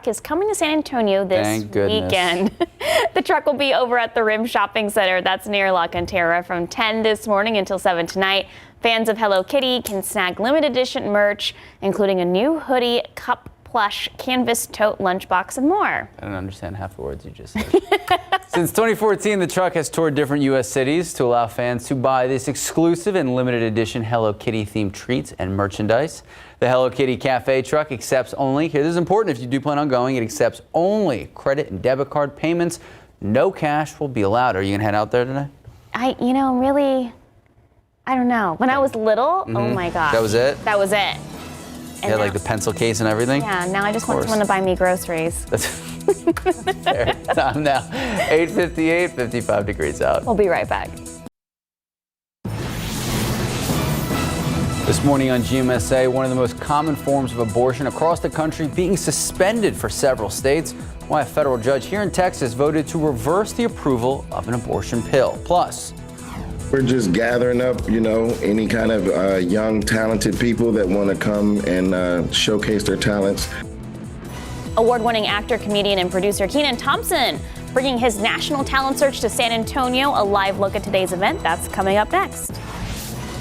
is coming to San Antonio this weekend. The truck will be over at the Rim Shopping Center. That's near La Cantera from 10 this morning until 7 tonight. Fans of Hello Kitty can snag limited edition merch, including a new hoodie, cup, plush, canvas, tote, lunchbox, and more. I don't understand half the words you just said. Since 2014, the truck has toured different U.S. cities to allow fans to buy this exclusive and limited edition Hello Kitty themed treats and merchandise. The Hello Kitty Cafe truck accepts only, here this is important if you do plan on going, it accepts only credit and debit card payments. No cash will be allowed. Are you going to head out there today? I don't know. When I was little, oh my gosh. That was it? That was it. Yeah, like the pencil case and everything? Yeah, now I just want someone to buy me groceries. Fair. Time now, 8:58, 55 degrees out. We'll be right back. This morning on GMSA, one of the most common forms of abortion across the country being suspended for several states. Why a federal judge here in Texas voted to reverse the approval of an abortion pill. Plus, we're just gathering up, any kind of young, talented people that want to come and showcase their talents. Award-winning actor, comedian, and producer Kenan Thompson bringing his national talent search to San Antonio. A live look at today's event. That's coming up next.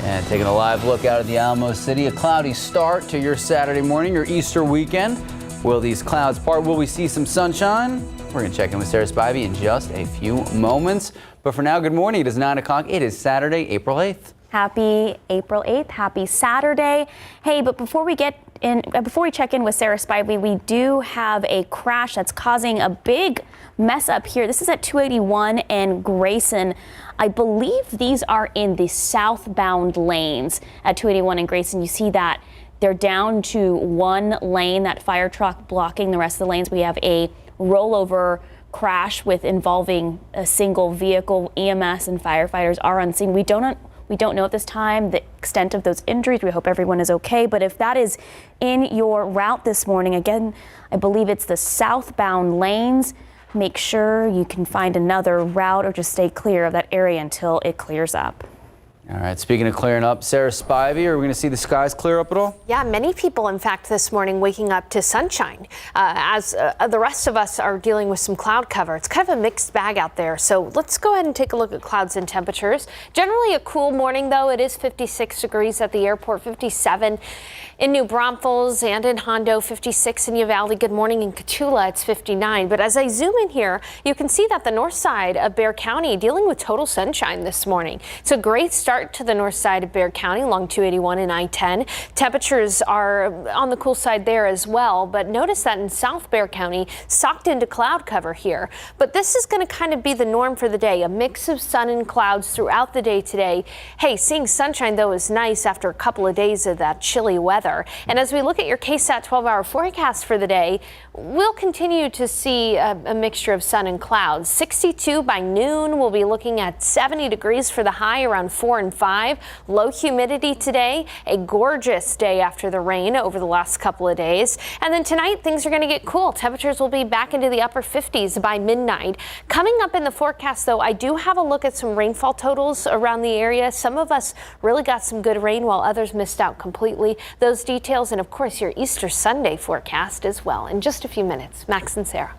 And taking a live look out of the Alamo City, a cloudy start to your Saturday morning, your Easter weekend. Will these clouds part? Will we see some sunshine? We're going to check in with Sarah Spivey in just a few moments. But for now, good morning. It is 9 o'clock. It is Saturday, April 8th. Happy April 8th. Happy Saturday. Hey, but before we check in with Sarah Spivey, we do have a crash that's causing a big mess up here. This is at 281 and Grayson. I believe these are in the southbound lanes at 281 and Grayson. You see that they're down to one lane, that fire truck blocking the rest of the lanes. We have a rollover crash involving a single vehicle. EMS and firefighters are on scene. We don't know at this time the extent of those injuries. We hope everyone is okay. But if that is in your route this morning, again, I believe it's the southbound lanes. Make sure you can find another route or just stay clear of that area until it clears up. All right, speaking of clearing up, Sarah Spivey, are we going to see the skies clear up at all? Yeah, many people, in fact, this morning waking up to sunshine as the rest of us are dealing with some cloud cover. It's kind of a mixed bag out there. So let's go ahead and take a look at clouds and temperatures. Generally a cool morning, though. It is 56 degrees at the airport, 57 in New Braunfels and in Hondo, 56 in Uvalde. Good morning in Cotulla, it's 59. But as I zoom in here, you can see that the north side of Bexar County dealing with total sunshine this morning. It's a great start to the north side of Bexar County along 281 and I-10. Temperatures are on the cool side there as well, but notice that in South Bexar County, socked into cloud cover here. But this is going to kind of be the norm for the day, a mix of sun and clouds throughout the day today. Hey, seeing sunshine, though, is nice after a couple of days of that chilly weather. And as we look at your KSAT 12-hour forecast for the day, we'll continue to see a mixture of sun and clouds. 62 by noon. We'll be looking at 70 degrees for the high, around 4 and 5. Low humidity today. A gorgeous day after the rain over the last couple of days. And then tonight, things are going to get cool. Temperatures will be back into the upper 50s by midnight. Coming up in the forecast, though, I do have a look at some rainfall totals around the area. Some of us really got some good rain while others missed out completely. Those details and, of course, your Easter Sunday forecast as well in just a few minutes. Max and Sarah.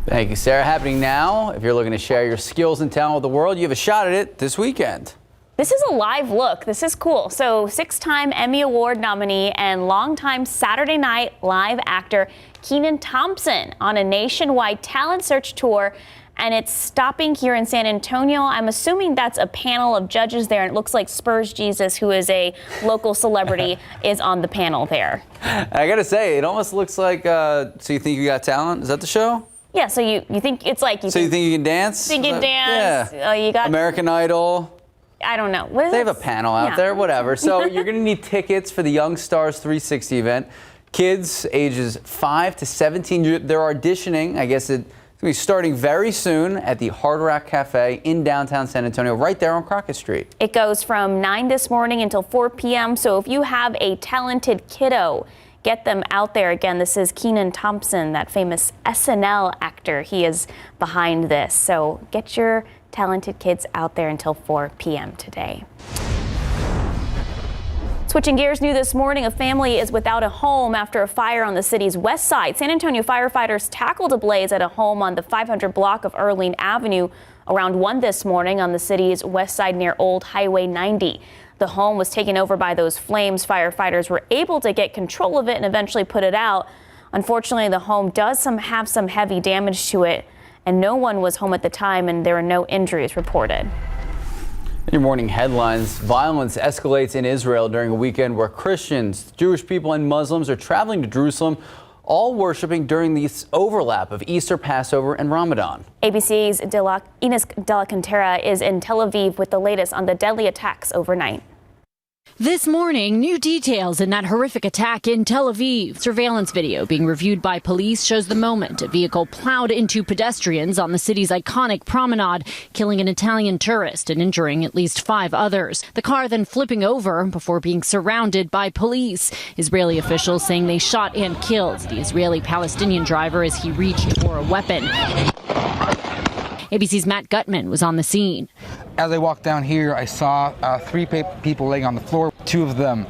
Thank you, Sarah. Happening now, if you're looking to share your skills and talent with the world, you have a shot at it this weekend. This is a live look. This is cool. So 6-time Emmy Award nominee and longtime Saturday Night Live actor Kenan Thompson on a nationwide talent search tour. And it's stopping here in San Antonio. I'm assuming that's a panel of judges there. And it looks like Spurs Jesus, who is a local celebrity, is on the panel there. I got to say, it almost looks like, So You Think You Got Talent? Is that the show? Yeah, so you think it's like... You think you can dance? Think you can dance. Yeah. You got American Idol. I don't know. They have a panel out there, whatever. So you're going to need tickets for the Young Stars 360 event. Kids ages 5 to 17, they're auditioning. I guess it's going to be starting very soon at the Hard Rock Cafe in downtown San Antonio, right there on Crockett Street. It goes from 9 this morning until 4 p.m. So if you have a talented kiddo, get them out there. Again, this is Kenan Thompson, that famous SNL actor. He is behind this. So get your talented kids out there until 4 p.m. today. Switching gears, new this morning, a family is without a home after a fire on the city's west side. San Antonio firefighters tackled a blaze at a home on the 500 block of Earline Avenue around 1 this morning on the city's west side near Old Highway 90. The home was taken over by those flames. Firefighters were able to get control of it and eventually put it out. Unfortunately, the home does have some heavy damage to it, and no one was home at the time, and there are no injuries reported. In your morning headlines, violence escalates in Israel during a weekend where Christians, Jewish people, and Muslims are traveling to Jerusalem, all worshiping during this overlap of Easter, Passover, and Ramadan. ABC's Ines De La Cantera is in Tel Aviv with the latest on the deadly attacks overnight. This morning, new details in that horrific attack in Tel Aviv. Surveillance video being reviewed by police shows the moment a vehicle plowed into pedestrians on the city's iconic promenade, killing an Italian tourist and injuring at least 5 others. The car then flipping over before being surrounded by police. Israeli officials saying they shot and killed the Israeli-Palestinian driver as he reached for a weapon. ABC's Matt Gutman was on the scene. As I walked down here, I saw 3 people laying on the floor, 2 of them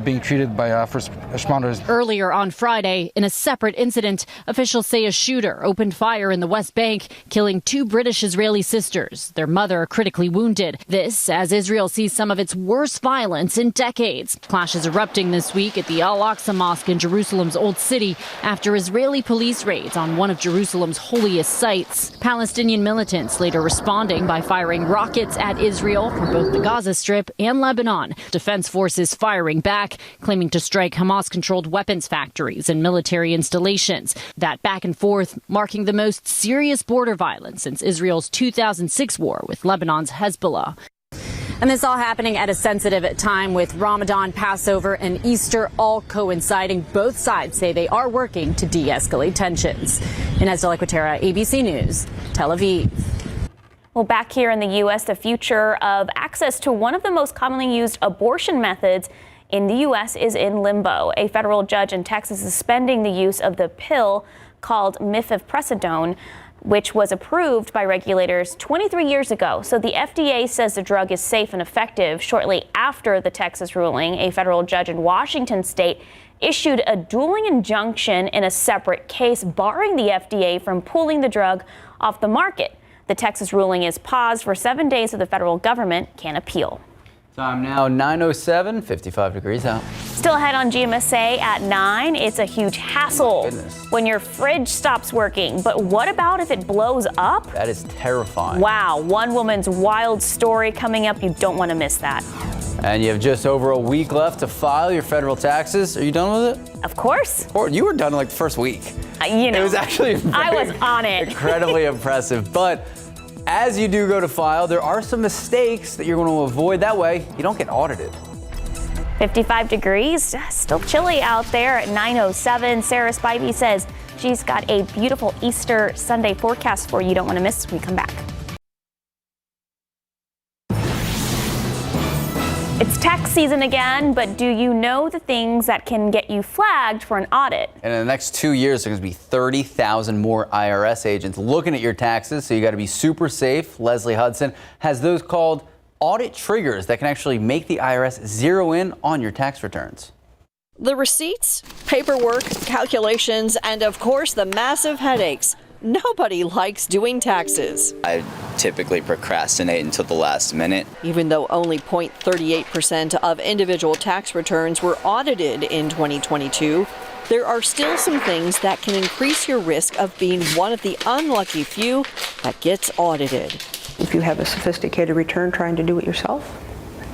being treated by first responders. Earlier on Friday, in a separate incident, officials say a shooter opened fire in the West Bank, killing 2 British Israeli sisters, their mother critically wounded. This as Israel sees some of its worst violence in decades. Clashes erupting this week at the Al-Aqsa Mosque in Jerusalem's Old City after Israeli police raids on one of Jerusalem's holiest sites. Palestinian militants later responding by firing rockets at Israel from both the Gaza Strip and Lebanon. Defense forces firing back, claiming to strike Hamas-controlled weapons factories and military installations. That back and forth marking the most serious border violence since Israel's 2006 war with Lebanon's Hezbollah. And this all happening at a sensitive time with Ramadan, Passover, and Easter all coinciding. Both sides say they are working to de-escalate tensions. Ines De La Cantera, ABC News, Tel Aviv. Well, back here in the U.S., the future of access to one of the most commonly used abortion methods in the U.S. is in limbo. A federal judge in Texas is suspending the use of the pill called mifepristone, which was approved by regulators 23 years ago. So the FDA says the drug is safe and effective. Shortly after the Texas ruling, a federal judge in Washington state issued a dueling injunction in a separate case, barring the FDA from pulling the drug off the market. The Texas ruling is paused for 7 days so the federal government can appeal. Time now 9:07, 55 degrees out. Still ahead on GMSA at 9. It's a huge hassle when your fridge stops working. But what about if it blows up? That is terrifying. Wow, one woman's wild story coming up. You don't want to miss that. And you have just over a week left to file your federal taxes. Are you done with it? Of course. Or you were done like the first week. You know, it was actually I was on it. Incredibly impressive. But as you do go to file, there are some mistakes that you're going to avoid. That way, you don't get audited. 55 degrees, still chilly out there at 9:07. Sarah Spivey says she's got a beautiful Easter Sunday forecast for you. You don't want to miss when we come back. It's tax season again, but do you know the things that can get you flagged for an audit? And in the next 2 years, there's going to be 30,000 more IRS agents looking at your taxes, so you got to be super safe. Leslie Hudson has those called audit triggers that can actually make the IRS zero in on your tax returns. The receipts, paperwork, calculations, and of course the massive headaches. Nobody likes doing taxes. I typically procrastinate until the last minute. Even though only 0.38% of individual tax returns were audited in 2022, there are still some things that can increase your risk of being one of the unlucky few that gets audited. If you have a sophisticated return trying to do it yourself,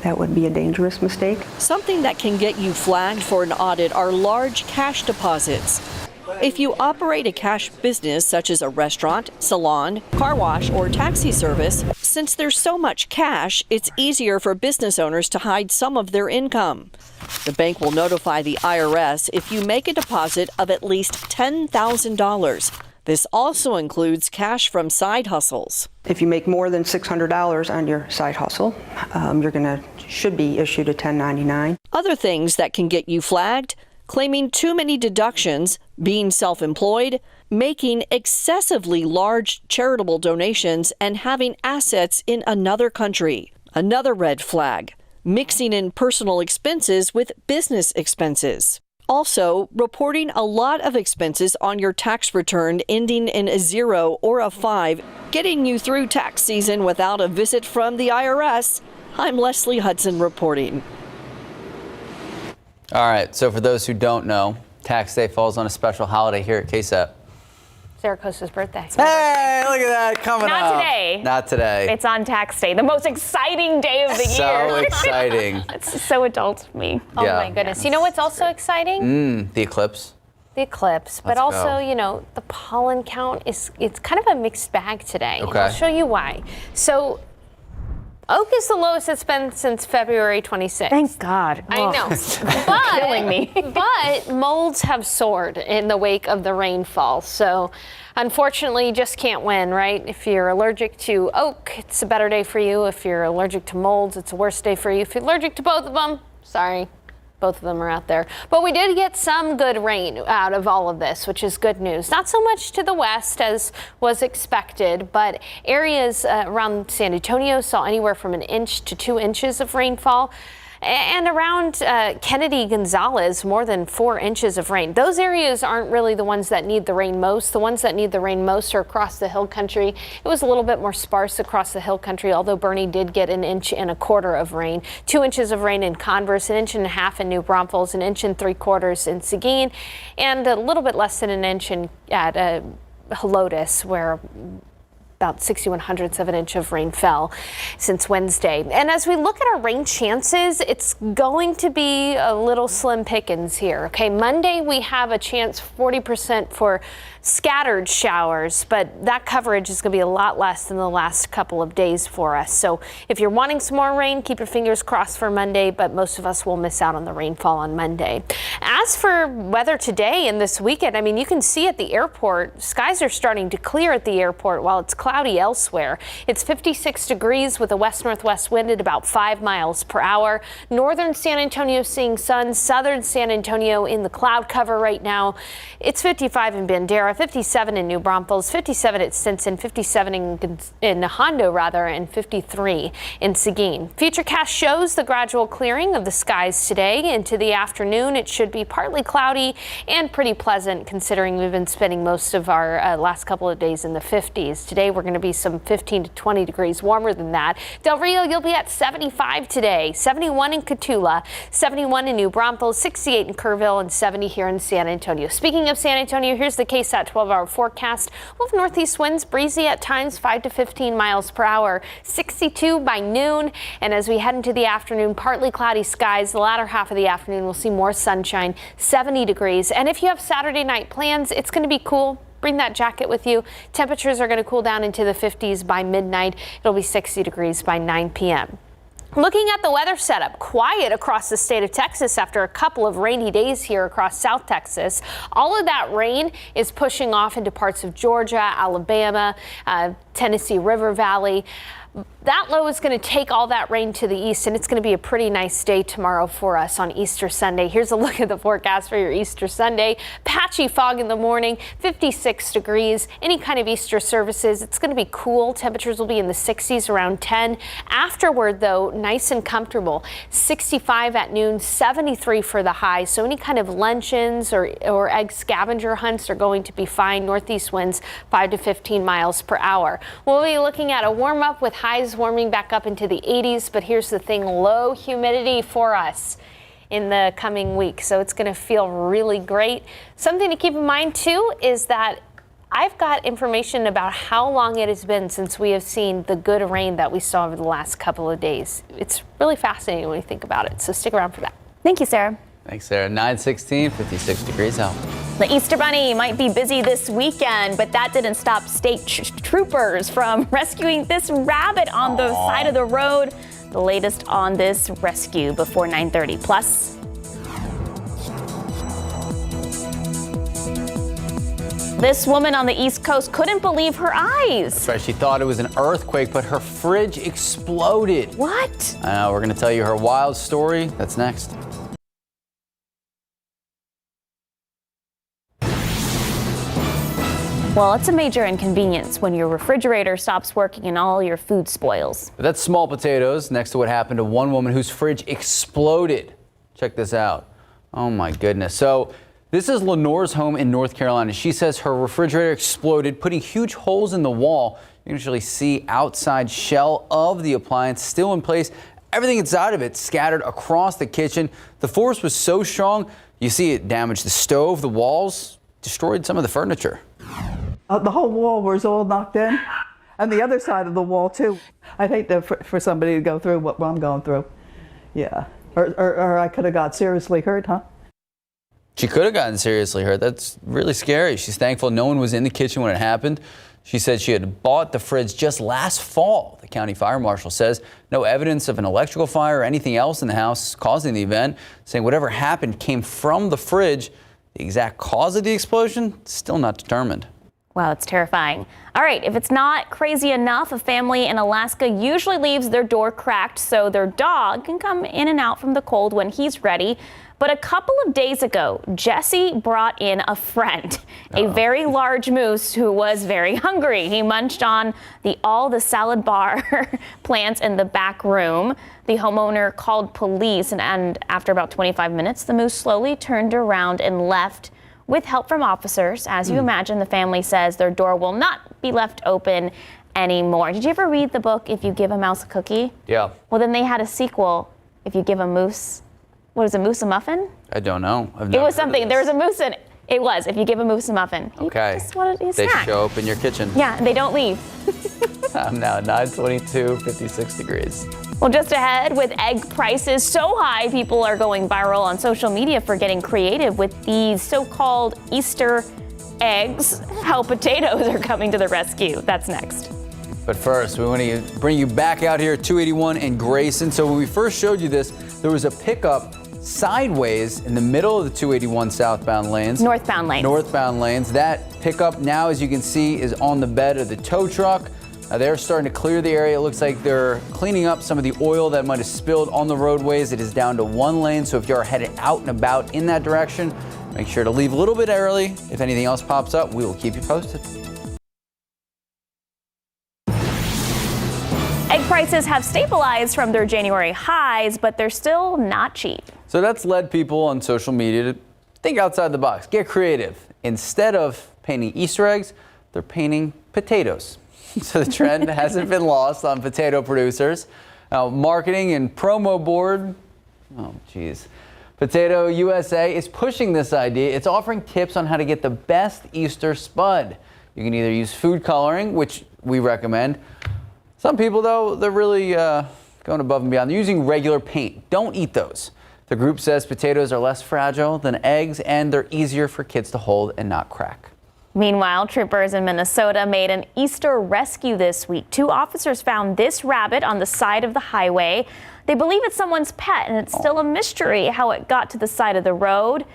that would be a dangerous mistake. Something that can get you flagged for an audit are large cash deposits. If you operate a cash business such as a restaurant, salon, car wash, or taxi service, since there's so much cash, it's easier for business owners to hide some of their income. The bank will notify the IRS if you make a deposit of at least $10,000. This also includes cash from side hustles. If you make more than $600 on your side hustle, should be issued a 1099. Other things that can get you flagged: claiming too many deductions, being self-employed, making excessively large charitable donations, and having assets in another country. Another red flag: mixing in personal expenses with business expenses. Also, reporting a lot of expenses on your tax return ending in a 0 or a 5, getting you through tax season without a visit from the IRS. I'm Leslie Hudson reporting. All right, so for those who don't know, Tax Day falls on a special holiday here at KSAT. Sarah Costa's birthday. Hey, look at that coming up. Not today. Not today. It's on tax day, the most exciting day of the year. So exciting. It's so adult of me. Oh Yeah. my goodness. You know what's also exciting? The eclipse. The eclipse, but Let's also, go. you know, the pollen count it's kind of a mixed bag today. Okay. I'll show you why. So oak is the lowest it's been since February 26th. Thank God. I know. But, killing me. But molds have soared in the wake of the rainfall. So unfortunately, you just can't win, right? If you're allergic to oak, it's a better day for you. If you're allergic to molds, it's a worse day for you. If you're allergic to both of them, sorry. Both of them are out there. But we did get some good rain out of all of this, which is good news. Not so much to the west as was expected, but areas around San Antonio saw anywhere from 1 inch to 2 inches of rainfall. And around Kennedy Gonzalez, more than 4 inches of rain. Those areas aren't really the ones that need the rain most. The ones that need the rain most are across the hill country. It was a little bit more sparse across the hill country, although Bernie did get 1.25 inches of rain. 2 inches of rain in Converse, 1.5 inches in New Braunfels, 1.75 inches in Seguin, and a little bit less than 1 inch at Helotes, where about 0.61 of an inch of rain fell since Wednesday. And as we look at our rain chances, it's going to be a little slim pickings here. Okay, Monday we have a chance 40% for scattered showers, but that coverage is going to be a lot less than the last couple of days for us. So if you're wanting some more rain, keep your fingers crossed for Monday, but most of us will miss out on the rainfall on Monday. As for weather today and this weekend, I mean, you can see at the airport, skies are starting to clear at the airport while it's cloudy elsewhere. It's 56 degrees with a west-northwest wind at about 5 miles per hour. Northern San Antonio seeing sun, southern San Antonio in the cloud cover right now. It's 55 in Bandera, 57 in New Braunfels, 57 at Stinson, 57 in Hondo and 53 in Seguin. Futurecast shows the gradual clearing of the skies today. Into the afternoon, it should be partly cloudy and pretty pleasant considering we've been spending most of our last couple of days in the 50s. Today, we're going to be some 15 to 20 degrees warmer than that. Del Rio, you'll be at 75 today, 71 in Cotulla, 71 in New Braunfels, 68 in Kerrville, and 70 here in San Antonio. Speaking of San Antonio, here's the KSAT 12-hour forecast. We'll have northeast winds, breezy at times, 5 to 15 miles per hour, 62 by noon. And as we head into the afternoon, partly cloudy skies. The latter half of the afternoon, we'll see more sunshine, 70 degrees. And if you have Saturday night plans, it's going to be cool. Bring that jacket with you. Temperatures are going to cool down into the 50s by midnight. It'll be 60 degrees by 9 p.m. Looking at the weather setup, quiet across the state of Texas after a couple of rainy days here across South Texas. All of that rain is pushing off into parts of Georgia, Alabama, Tennessee River Valley. That low is going to take all that rain to the east, and it's going to be a pretty nice day tomorrow for us on Easter Sunday. Here's a look at the forecast for your Easter Sunday. Patchy fog in the morning, 56 degrees. Any kind of Easter services, it's going to be cool. Temperatures will be in the 60s, around 10. Afterward, though, nice and comfortable. 65 at noon, 73 for the high. So any kind of luncheons or egg scavenger hunts are going to be fine. Northeast winds 5 to 15 miles per hour. We'll be looking at a warm up with highs warming back up into the 80s, but here's the thing, low humidity for us in the coming week, so it's going to feel really great. Something to keep in mind too is that I've got information about how long it has been since we have seen the good rain that we saw over the last couple of days. It's really fascinating when you think about it, so stick around for that. Thank you, Sarah. Thanks, Sarah. 9:16, 56 degrees out. The Easter Bunny might be busy this weekend, but that didn't stop state troopers from rescuing this rabbit on the side of the road. The latest on this rescue before 9:30. Plus, this woman on the East Coast couldn't believe her eyes. That's right. She thought it was an earthquake, but her fridge exploded. What? I know. We're going to tell you her wild story. That's next. Well, it's a major inconvenience when your refrigerator stops working and all your food spoils. But that's small potatoes next to what happened to one woman whose fridge exploded. Check this out. Oh my goodness. So this is Lenore's home in North Carolina. She says her refrigerator exploded, putting huge holes in the wall. You can usually see outside shell of the appliance still in place. Everything inside of it scattered across the kitchen. The force was so strong, you see it damaged the stove, the walls, destroyed some of the furniture. The whole wall was all knocked in, and the other side of the wall too. I'd hate for somebody to go through what I'm going through. Yeah, or I could have got seriously hurt, huh? She could have gotten seriously hurt. That's really scary. She's thankful no one was in the kitchen when it happened. She said she had bought the fridge just last fall. The county fire marshal says no evidence of an electrical fire or anything else in the house causing the event, saying whatever happened came from the fridge. The exact cause of the explosion, still not determined. Wow, it's terrifying. All right, if it's not crazy enough, a family in Alaska usually leaves their door cracked so their dog can come in and out from the cold when he's ready. But a couple of days ago, Jesse brought in a friend, a very large moose who was very hungry. He munched on all the salad bar plants in the back room. The homeowner called police, and after about 25 minutes, the moose slowly turned around and left with help from officers. As you imagine, the family says their door will not be left open anymore. Did you ever read the book, If You Give a Mouse a Cookie? Yeah. Well, then they had a sequel, If You Give a Moose, what is a moose a muffin? I don't know. It was something. There was a moose in it. It was, If You Give a Moose a Muffin. Okay. Just wanted a They snack. show up in your kitchen. Yeah, and they don't leave. I'm now 9:22, 56 degrees. Well, just ahead, with egg prices so high, people are going viral on social media for getting creative with these so-called Easter eggs. How potatoes are coming to the rescue. That's next. But first, we want to bring you back out here at 281 and Grayson. So when we first showed you this, there was a pickup sideways in the middle of the 281 southbound lanes. Northbound lanes. Northbound lanes. That pickup now, as you can see, is on the bed of the tow truck. They're starting to clear the area. It looks like they're cleaning up some of the oil that might have spilled on the roadways. It is down to one lane, so if you're headed out and about in that direction, make sure to leave a little bit early. If anything else pops up, we will keep you posted. Egg prices have stabilized from their January highs, but they're still not cheap. So that's led people on social media to think outside the box, get creative. Instead of painting Easter eggs, they're painting potatoes. So the trend hasn't been lost on potato producers. Now, marketing and promo board, Potato USA is pushing this idea. It's offering tips on how to get the best Easter spud. You can either use food coloring, which we recommend. Some people, though, they're really going above and beyond. They're using regular paint. Don't eat those. The group says potatoes are less fragile than eggs, and they're easier for kids to hold and not crack. Meanwhile, troopers in Minnesota made an Easter rescue this week. 2 officers found this rabbit on the side of the highway. They believe it's someone's pet, and it's still a mystery how it got to the side of the road.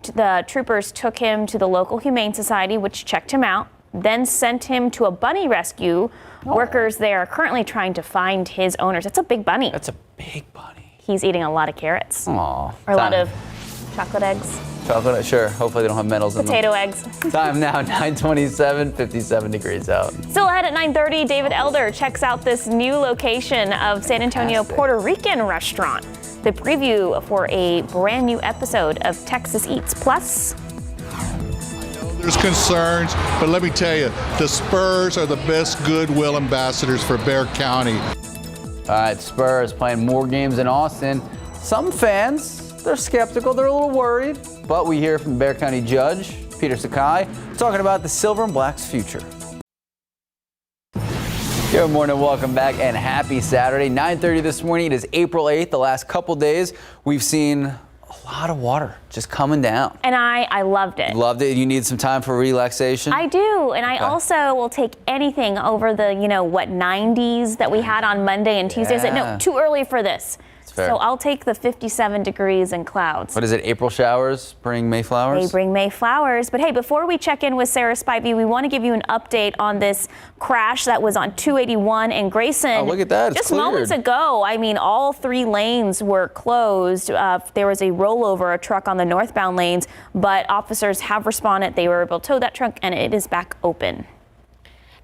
The troopers took him to the local Humane Society, which checked him out, then sent him to a bunny rescue. Workers there are currently trying to find his owners. It's a big bunny. That's a big bunny. He's eating a lot of carrots. Aww. Or a lot of chocolate eggs. Chocolate, sure. Hopefully they don't have metals in them. Potato eggs. Time now, 9:27, 57 degrees out. Still ahead at 9:30, David Elder checks out this new location of San Antonio Puerto Rican restaurant. The preview for a brand new episode of Texas Eats. Plus, there's concerns, but let me tell you, the Spurs are the best goodwill ambassadors for Bexar County. All right, Spurs playing more games in Austin. Some fans, they're skeptical, they're a little worried, but we hear from Bexar County Judge Peter Sakai talking about the Silver and Black's future. Good morning, welcome back, and happy Saturday. 9:30 this morning. It is April 8th. The last couple days, we've seen a lot of water just coming down. and I loved it. Loved it. You need some time for relaxation? I do, and I also will take anything over the, 90s that we had on Monday and Tuesday. I said, no, too early for this. fair. So I'll take the 57 degrees and clouds. What is it? April showers bring May flowers? They bring May flowers. But hey, before we check in with Sarah Spivey, we want to give you an update on this crash that was on 281 in Grayson. Oh, look at that. It's just cleared. moments ago. I mean, all 3 lanes were closed. There was a rollover, a truck on the northbound lanes, but officers have responded. They were able to tow that truck, and it is back open.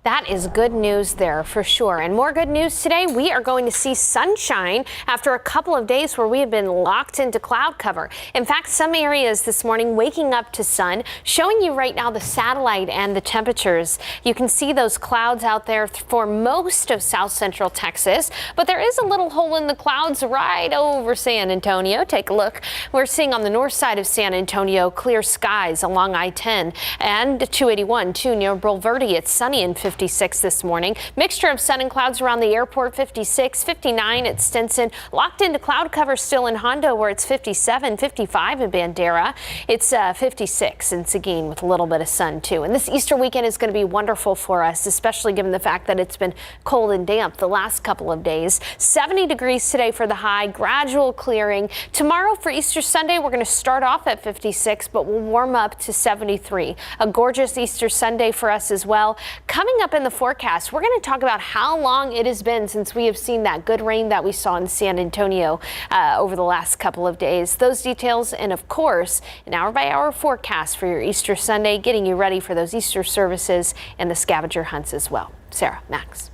That is good news there for sure. And more good news today, we are going to see sunshine after a couple of days where we have been locked into cloud cover. In fact, some areas this morning waking up to sun, showing you right now the satellite and the temperatures. You can see those clouds out there for most of south central Texas, but there is a little hole in the clouds right over San Antonio. Take a look. We're seeing on the north side of San Antonio clear skies along I-10 and 281 too near Bulverde. It's sunny and 56 this morning. Mixture of sun and clouds around the airport, 56, 59 at Stinson. Locked into cloud cover still in Hondo where it's 57, 55 in Bandera. It's 56 in Seguin with a little bit of sun too. And this Easter weekend is going to be wonderful for us, especially given the fact that it's been cold and damp the last couple of days. 70 degrees today for the high, gradual clearing. Tomorrow for Easter Sunday, we're going to start off at 56, but we'll warm up to 73. A gorgeous Easter Sunday for us as well. Coming up in the forecast, we're going to talk about how long it has been since we have seen that good rain that we saw in San Antonio over the last couple of days. Those details and, of course, an hour-by-hour forecast for your Easter Sunday, getting you ready for those Easter services and the scavenger hunts as well. Sarah, Max.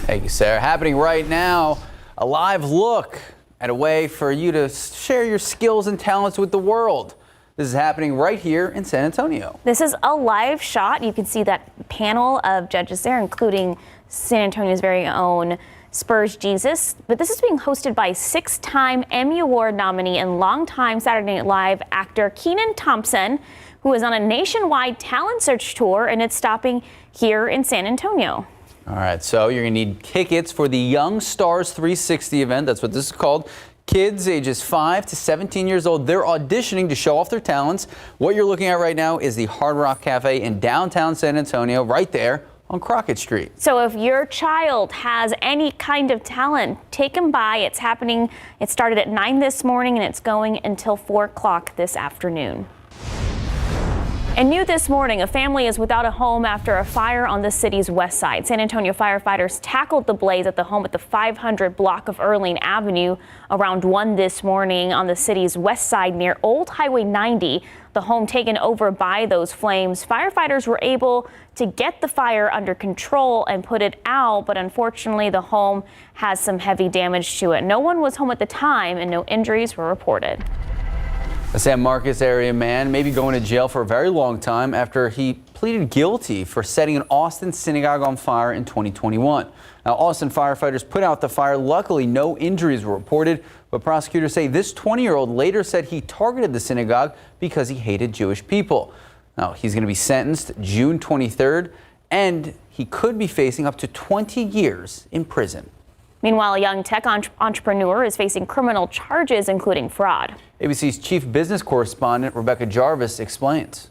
Thank you, Sarah. Happening right now, a live look at a way for you to share your skills and talents with the world. This is happening right here in San Antonio. This is a live shot. You can see that panel of judges there, including San Antonio's very own Spurs Jesus. But this is being hosted by 6-time Emmy Award nominee and longtime Saturday Night Live actor Kenan Thompson, who is on a nationwide talent search tour, and it's stopping here in San Antonio. All right, so you're going to need tickets for the Young Stars 360 event. That's what this is called. Kids ages 5 to 17 years old, they're auditioning to show off their talents. What you're looking at right now is the Hard Rock Cafe in downtown San Antonio, right there on Crockett Street. So if your child has any kind of talent, take them by. It's happening. It started at 9 this morning and it's going until 4 o'clock this afternoon. And new this morning, a family is without a home after a fire on the city's west side. San Antonio firefighters tackled the blaze at the home at the 500 block of Erling Avenue around 1 this morning on the city's west side near Old Highway 90. The home taken over by those flames. Firefighters were able to get the fire under control and put it out, but unfortunately the home has some heavy damage to it. No one was home at the time and no injuries were reported. A San Marcos area man may be going to jail for a very long time after he pleaded guilty for setting an Austin synagogue on fire in 2021. Now, Austin firefighters put out the fire. Luckily, no injuries were reported, but prosecutors say this 20-year-old later said he targeted the synagogue because he hated Jewish people. Now, he's going to be sentenced June 23rd, and he could be facing up to 20 years in prison. Meanwhile, a young tech entrepreneur is facing criminal charges, including fraud. ABC's chief business correspondent Rebecca Jarvis explains.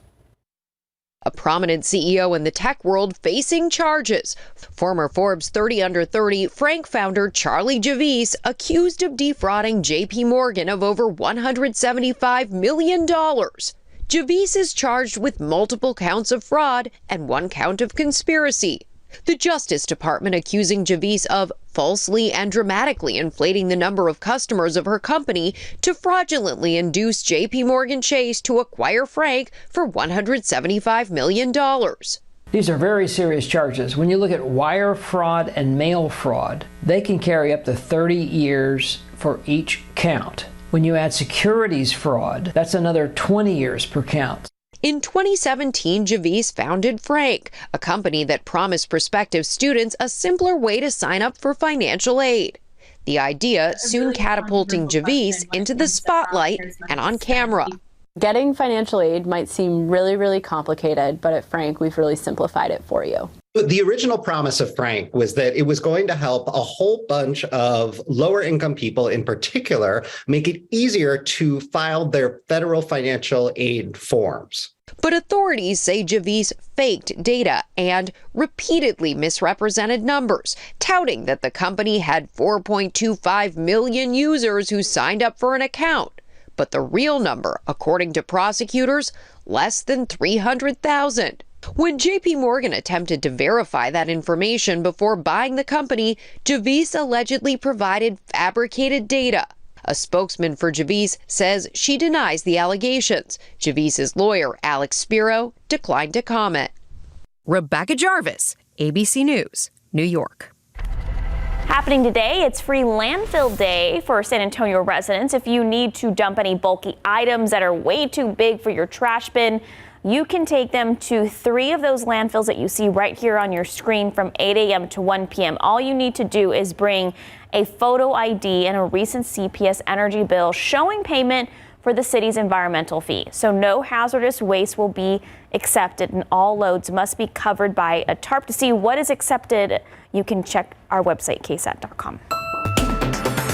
A prominent CEO in the tech world facing charges. Former Forbes 30 Under 30 Frank founder Charlie Javice accused of defrauding J.P. Morgan of over $175 million. Javice is charged with multiple counts of fraud and 1 count of conspiracy. The Justice Department accusing Javice of falsely and dramatically inflating the number of customers of her company to fraudulently induce J.P. Morgan Chase to acquire Frank for $175 million. These are very serious charges. When you look at wire fraud and mail fraud, they can carry up to 30 years for each count. When you add securities fraud, that's another 20 years per count. In 2017, Javice founded Frank, a company that promised prospective students a simpler way to sign up for financial aid. The idea soon catapulting Javice into the spotlight and on camera. Getting financial aid might seem really, really complicated, but at Frank, we've really simplified it for you. The original promise of Frank was that it was going to help a whole bunch of lower income people in particular, make it easier to file their federal financial aid forms. But authorities say Javis faked data and repeatedly misrepresented numbers, touting that the company had 4.25 million users who signed up for an account. But the real number, according to prosecutors, less than 300,000. When JP Morgan attempted to verify that information before buying the company, Javis allegedly provided fabricated data. A spokesman for Javis says she denies the allegations. Javis's lawyer, Alex Spiro, declined to comment. Rebecca Jarvis, ABC News, New York. Happening today, it's Free Landfill Day for San Antonio residents. If you need to dump any bulky items that are way too big for your trash bin, you can take them to 3 of those landfills that you see right here on your screen from 8 a.m. to 1 p.m. All you need to do is bring a photo ID and a recent CPS energy bill showing payment for the city's environmental fee. So no hazardous waste will be accepted and all loads must be covered by a tarp. To see what is accepted, you can check our website, KSAT.com.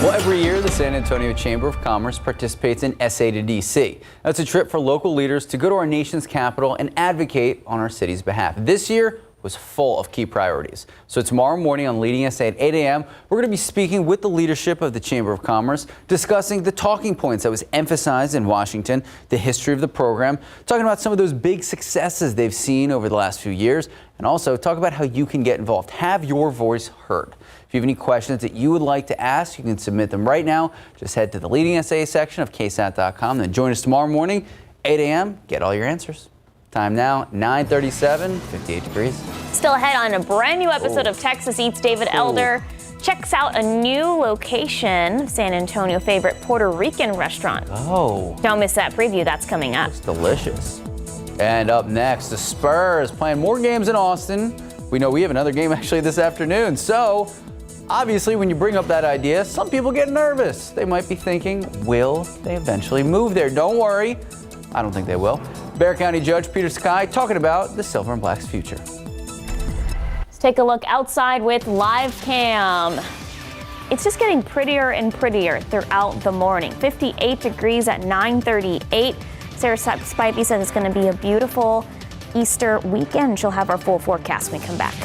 Well, every year, the San Antonio Chamber of Commerce participates in SA to DC. That's a trip for local leaders to go to our nation's capital and advocate on our city's behalf. This year was full of key priorities. So tomorrow morning on Leading SA at 8 a.m., we're going to be speaking with the leadership of the Chamber of Commerce, discussing the talking points that was emphasized in Washington, the history of the program, talking about some of those big successes they've seen over the last few years, and also talk about how you can get involved, have your voice heard. If you have any questions that you would like to ask, you can submit them right now. Just head to the Leading SA section of KSAT.com, then join us tomorrow morning, 8 a.m., get all your answers. Time now, 9:37, 58 degrees. Still ahead on a brand new episode of Texas Eats. David Elder checks out a new location, San Antonio favorite Puerto Rican restaurant. Oh. Don't miss that preview. That's coming up. It's delicious. And up next, the Spurs playing more games in Austin. We know we have another game actually this afternoon. So obviously, when you bring up that idea, some people get nervous. They might be thinking, will they eventually move there? Don't worry. I don't think they will. Bexar County Judge Peter Sakai talking about the Silver and Black's future. Let's take a look outside with live cam. It's just getting prettier and prettier throughout the morning. 58 degrees at 9:38. Sarah Spivey says it's going to be a beautiful Easter weekend. She'll have our full forecast when we come back.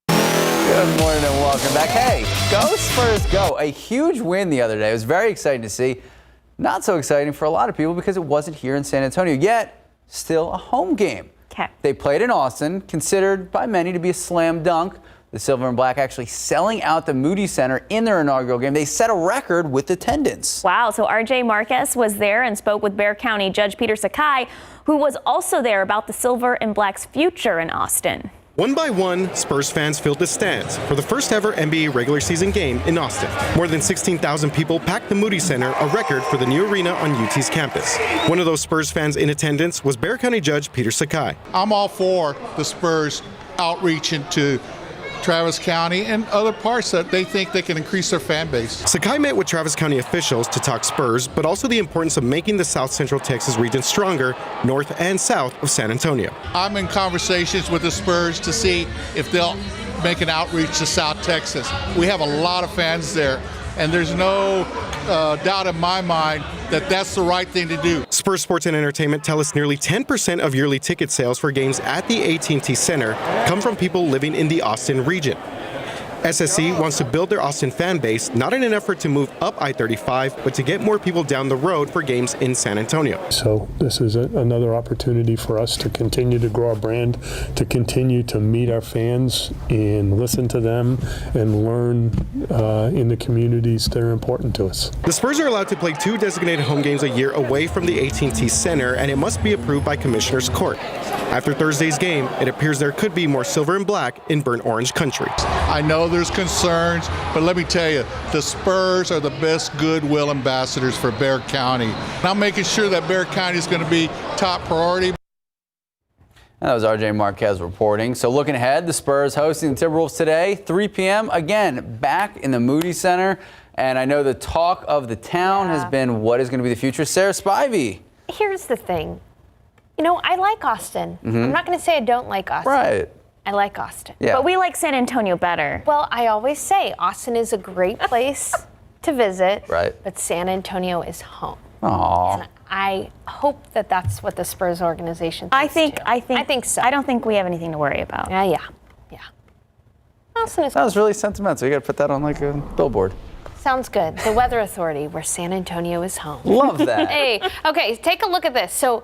Good morning and welcome back. Hey, go Spurs go. A huge win the other day. It was very exciting to see. Not so exciting for a lot of people because it wasn't here in San Antonio, yet still a home game. Okay. They played in Austin, considered by many to be a slam dunk. The Silver and Black actually selling out the Moody Center in their inaugural game. They set a record with attendance. Wow, so RJ Marquez was there and spoke with Bexar County Judge Peter Sakai, who was also there about the Silver and Black's future in Austin. One by one, Spurs fans filled the stands for the first ever NBA regular season game in Austin. More than 16,000 people packed the Moody Center, a record for the new arena on UT's campus. One of those Spurs fans in attendance was Bexar County Judge Peter Sakai. I'm all for the Spurs outreach into Travis County and other parts that they think they can increase their fan base. Sakai met with Travis County officials to talk Spurs, but also the importance of making the South Central Texas region stronger, north and south of San Antonio. I'm in conversations with the Spurs to see if they'll make an outreach to South Texas. We have a lot of fans there, and there's no doubt in my mind that that's the right thing to do. Spurs Sports and Entertainment tell us nearly 10% of yearly ticket sales for games at the AT&T Center come from people living in the Austin region. SSC wants to build their Austin fan base, not in an effort to move up I-35, but to get more people down the road for games in San Antonio. So this is another opportunity for us to continue to grow our brand, to continue to meet our fans and listen to them and learn in the communities that are important to us. The Spurs are allowed to play 2 designated home games a year away from the AT&T Center, and it must be approved by Commissioner's Court. After Thursday's game, it appears there could be more Silver and Black in burnt orange country. I know there's concerns, but let me tell you, the Spurs are the best goodwill ambassadors for Bexar County. And I'm making sure that Bexar County is going to be top priority. And that was RJ Marquez reporting. So looking ahead, the Spurs hosting the Timberwolves today, 3 p.m. Again, back in the Moody Center. And I know the talk of the town has been what is going to be the future. Sarah Spivey Here's the thing. You know, I like Austin. I'm not going to say I don't like Austin. Right. I like Austin. Yeah. But we like San Antonio better. Well, I always say Austin is a great place to visit, Right. but San Antonio is home. Aww. And I hope that that's what the Spurs organization thinks I think so. I don't think we have anything to worry about. Yeah. Austin is That was really sentimental. You got to put that on like a billboard. Sounds good. The Weather Authority, where San Antonio is home. Love that. Hey, okay, take a look at this. So,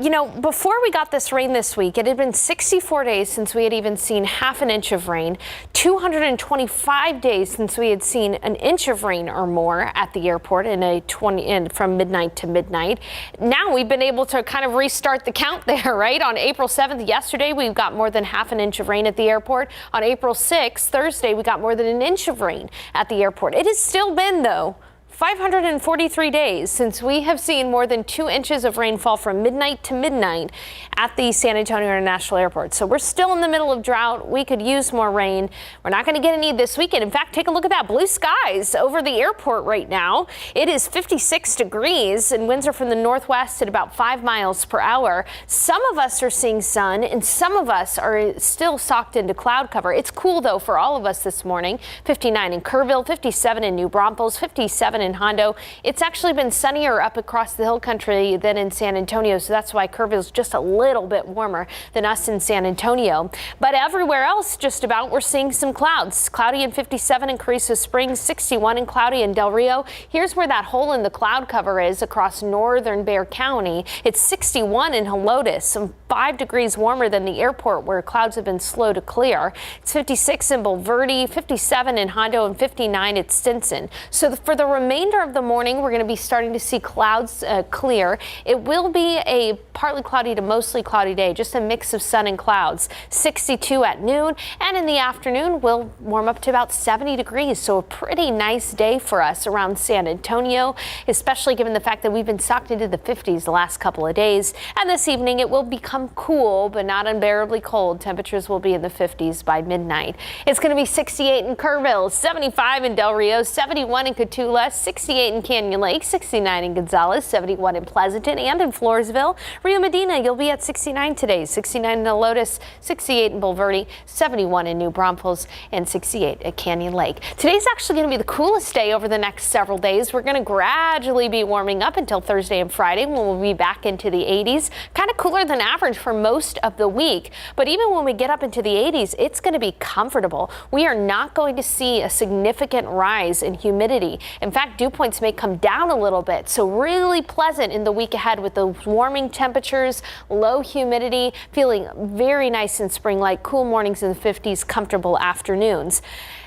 you know, before we got this rain this week, it had been 64 days since we had even seen half an inch of rain, 225 days since we had seen an inch of rain or more at the airport from midnight to midnight. Now we've been able to kind of restart the count there, right? On April 7th, yesterday, we got more than half an inch of rain at the airport. On April 6th, Thursday, we got more than an inch of rain at the airport. It has still been, though, 543 days since we have seen more than 2 inches of rainfall from midnight to midnight at the San Antonio International Airport. So we're still in the middle of drought. We could use more rain. We're not going to get any this weekend. In fact, take a look at that blue skies over the airport right now. It is 56 degrees and winds are from the northwest at about 5 miles per hour. Some of us are seeing sun and some of us are still socked into cloud cover. It's cool, though, for all of us this morning. 59 in Kerrville, 57 in New Braunfels, 57 in Hondo. It's actually been sunnier up across the hill country than in San Antonio, so that's why Kerrville's just a little bit warmer than us in San Antonio. But everywhere else, just about, we're seeing some clouds. Cloudy in 57 in Carrizo Springs, 61 and cloudy in Del Rio. Here's where that hole in the cloud cover is across northern Bexar County. It's 61 in Helotes, some 5 degrees warmer than the airport where clouds have been slow to clear. It's 56 in Bulverde, 57 in Hondo, and 59 at Stinson. So for the remainder of the morning, we're going to be starting to see clouds clear. It will be a partly cloudy to mostly cloudy day, just a mix of sun and clouds. 62 at noon, and in the afternoon we'll warm up to about 70 degrees. So a pretty nice day for us around San Antonio, especially given the fact that we've been socked into the 50s the last couple of days. And this evening it will become cool, but not unbearably cold. Temperatures will be in the 50s by midnight. It's going to be 68 in Kerrville, 75 in Del Rio, 71 in Cotulla, 68 in Canyon Lake, 69 in Gonzales, 71 in Pleasanton and in Floresville. Rio Medina, you'll be at 69 today, 69 in Helotes, 68 in Bulverde, 71 in New Braunfels, and 68 at Canyon Lake. Today's actually going to be the coolest day over the next several days. We're going to gradually be warming up until Thursday and Friday when we'll be back into the 80s. Kind of cooler than average for most of the week. But even when we get up into the 80s, it's going to be comfortable. We are not going to see a significant rise in humidity. In fact, dew points may come down a little bit, so really pleasant in the week ahead with the warming temperatures, low humidity, feeling very nice and spring-like, cool mornings in the 50s, comfortable afternoons.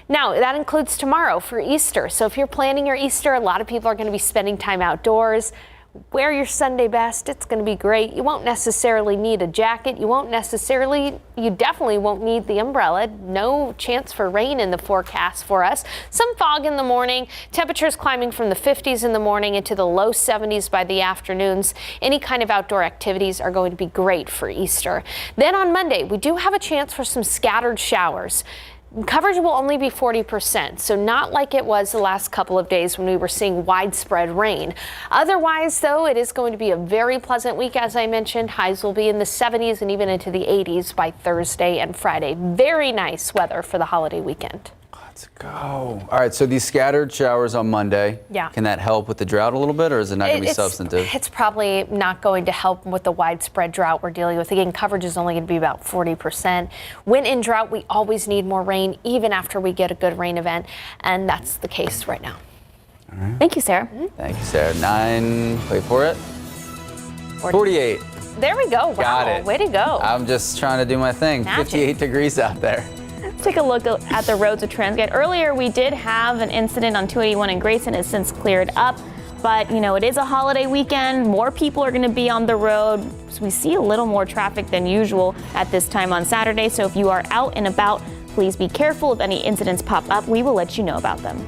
Now, that includes tomorrow for Easter. So if you're planning your Easter, a lot of people are going to be spending time outdoors. Wear your Sunday best. It's going to be great. You won't necessarily need a jacket. You definitely won't need the umbrella. No chance for rain in the forecast for us. Some fog in the morning. Temperatures climbing from the 50s in the morning into the low 70s by the afternoons. Any kind of outdoor activities are going to be great for Easter. Then on Monday, we do have a chance for some scattered showers. Coverage will only be 40%, so not like it was the last couple of days when we were seeing widespread rain. Otherwise, though, it is going to be a very pleasant week, as I mentioned. Highs will be in the 70s and even into the 80s by Thursday and Friday. Very nice weather for the holiday weekend. Let's go. All right, so these scattered showers on Monday, Yeah. Can that help with the drought a little bit, or is it not going to be substantive? It's probably not going to help with the widespread drought we're dealing with. Again, coverage is only going to be about 40%. When in drought, we always need more rain, even after we get a good rain event, and that's the case right now. All right. Thank you, Sarah. Thank you, Sarah. Wait for it. 48. There we go. Wow. Got it. Way to go. I'm just trying to do my thing. Magic. 58 degrees out there. Let's take a look at the roads of Transgate. Earlier, we did have an incident on 281 in Grayson. It's since cleared up. But, you know, it is a holiday weekend. More people are going to be on the road. So we see a little more traffic than usual at this time on Saturday. So if you are out and about, please be careful. If any incidents pop up, we will let you know about them.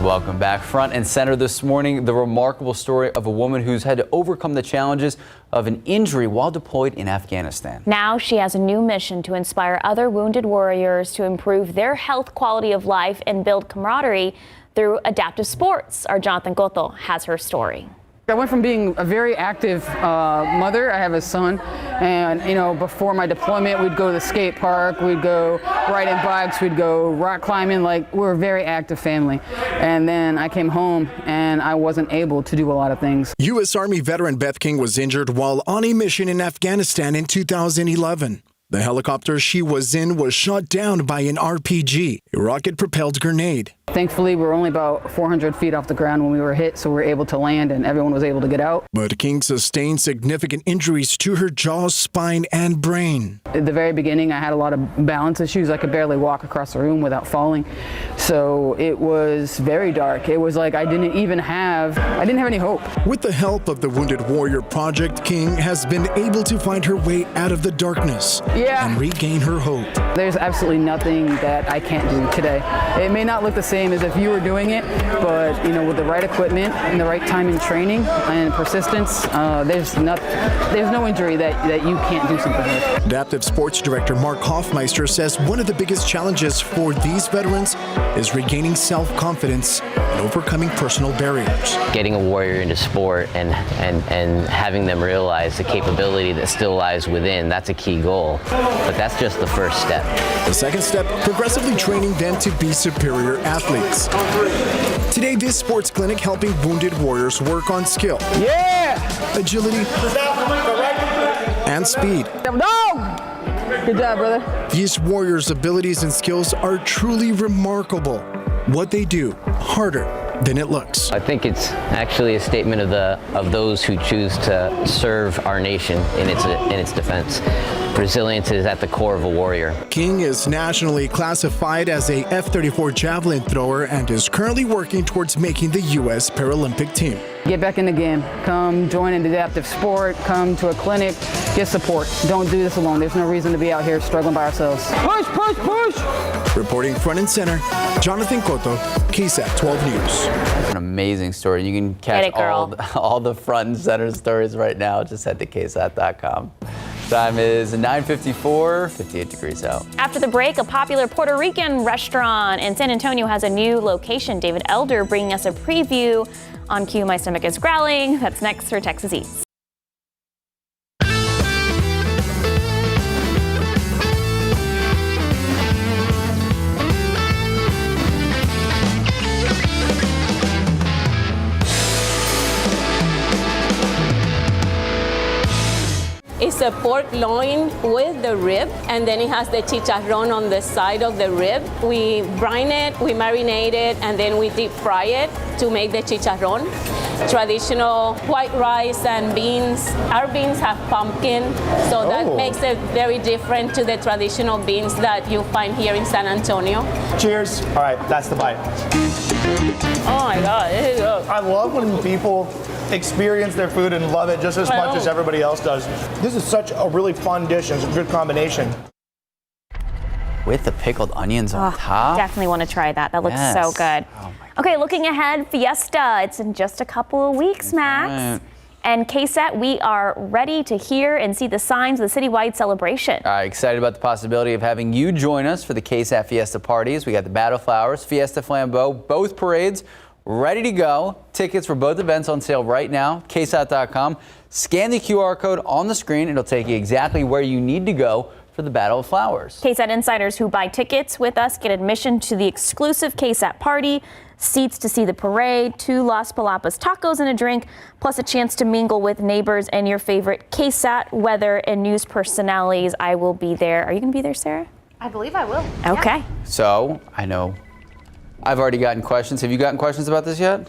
Welcome back. Front and center this morning, the remarkable story of a woman who's had to overcome the challenges of an injury while deployed in Afghanistan. Now she has a new mission to inspire other wounded warriors to improve their health, quality of life, and build camaraderie through adaptive sports. Our Jonathan Cotto has her story. I went from being a very active mother. I have a son, and before my deployment, we'd go to the skate park, we'd go riding bikes, we'd go rock climbing. Like, we're a very active family. And then I came home, and I wasn't able to do a lot of things. U.S. Army veteran Beth King was injured while on a mission in Afghanistan in 2011. The helicopter she was in was shot down by an RPG, a rocket-propelled grenade. Thankfully, we were only about 400 feet off the ground when we were hit, so we were able to land and everyone was able to get out. But King sustained significant injuries to her jaw, spine, and brain. At the very beginning, I had a lot of balance issues. I could barely walk across the room without falling. So it was very dark. It was like I didn't have any hope. With the help of the Wounded Warrior Project, King has been able to find her way out of the darkness and regain her hope. There's absolutely nothing that I can't do today. It may not look the same as if you were doing it, but with the right equipment and the right time and training and persistence, there's no injury that you can't do something with. Adaptive Sports Director Mark Hoffmeister says one of the biggest challenges for these veterans is regaining self-confidence and overcoming personal barriers. Getting a warrior into sport and having them realize the capability that still lies within, that's a key goal. But that's just the first step. The second step, progressively training them to be superior athletes. Today, this sports clinic helping wounded warriors work on skill, agility, and speed. Good job, brother. These warriors' abilities and skills are truly remarkable. What they do, harder than it looks. I think it's actually a statement of those who choose to serve our nation in its defense. Resilience is at the core of a warrior. King is nationally classified as a F-34 javelin thrower and is currently working towards making the U.S. Paralympic team. Get back in the game. Come join an adaptive sport. Come to a clinic. Get support. Don't do this alone. There's no reason to be out here struggling by ourselves. Push, push, push! Reporting front and center, Jonathan Cotto, KSAT 12 News. An amazing story. You can catch all the front and center stories right now. Just head to KSAT.com. Time is 9:54, 58 degrees out. After the break, a popular Puerto Rican restaurant in San Antonio has a new location. David Elder bringing us a preview on cue. My stomach is growling. That's next for Texas Eats. It's a pork loin with the rib, and then it has the chicharron on the side of the rib. We brine it, we marinate it, and then we deep fry it to make the chicharron. Traditional white rice and beans. Our beans have pumpkin, so that makes it very different to the traditional beans that you find here in San Antonio. Cheers. All right, that's the bite. Oh my God, it is good. I love when people experience their food and love it just as much as everybody else does. This is such a really fun dish and it's a good combination. With the pickled onions on top. Definitely want to try that. That looks so good. Okay, looking ahead, Fiesta. It's in just a couple of weeks, Max. And KSAT, we are ready to hear and see the signs of the citywide celebration. All right, excited about the possibility of having you join us for the KSAT Fiesta parties. We got the Battle Flowers, Fiesta Flambeau, both parades ready to go. Tickets for both events on sale right now. KSAT.com. Scan the QR code on the screen. It'll take you exactly where you need to go for the Battle of Flowers. KSAT insiders who buy tickets with us get admission to the exclusive KSAT party, seats to see the parade, 2 Las Palapas tacos and a drink, plus a chance to mingle with neighbors and your favorite KSAT weather and news personalities. I will be there. Are you going to be there, Sarah? I believe I will. Okay. So, I know I've already gotten questions. Have you gotten questions about this yet?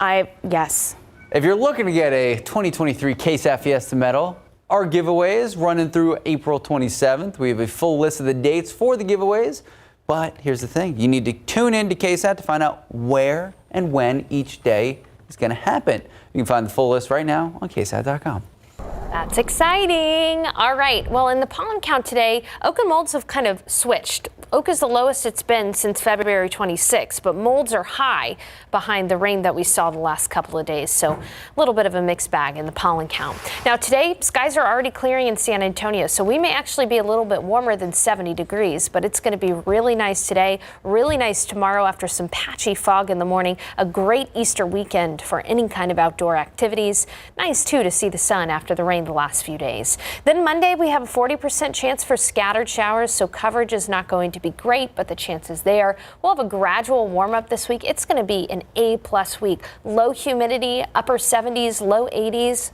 Yes. If you're looking to get a 2023 KSAT Fiesta medal, our giveaways running through April 27th. We have a full list of the dates for the giveaways. But here's the thing. You need to tune in to KSAT to find out where and when each day is going to happen. You can find the full list right now on KSAT.com. That's exciting. All right. Well, in the pollen count today, oak and molds have kind of switched. Oak is the lowest it's been since February 26, but molds are high behind the rain that we saw the last couple of days. So a little bit of a mixed bag in the pollen count. Now today, skies are already clearing in San Antonio, so we may actually be a little bit warmer than 70 degrees, but it's going to be really nice today, really nice tomorrow after some patchy fog in the morning. A great Easter weekend for any kind of outdoor activities. Nice too to see the sun after the rain the last few days. Then Monday, we have a 40% chance for scattered showers, so coverage is not going to be great, but the chance is there. We'll have a gradual warm up this week. It's going to be an A+ week. Low humidity, upper 70s, low 80s.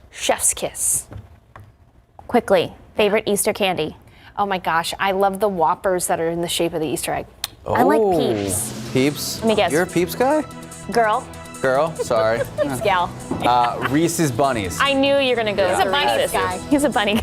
Chef's kiss. Quickly, favorite Easter candy? Oh my gosh, I love the Whoppers that are in the shape of the Easter egg. Oh, I like Peeps. Peeps? Let me guess. You're a Peeps guy? Girl. Girl, sorry. Peeps gal. Reese's Bunnies. I knew you were going to go. Yeah. He's a bunny guy. He's a bunny guy.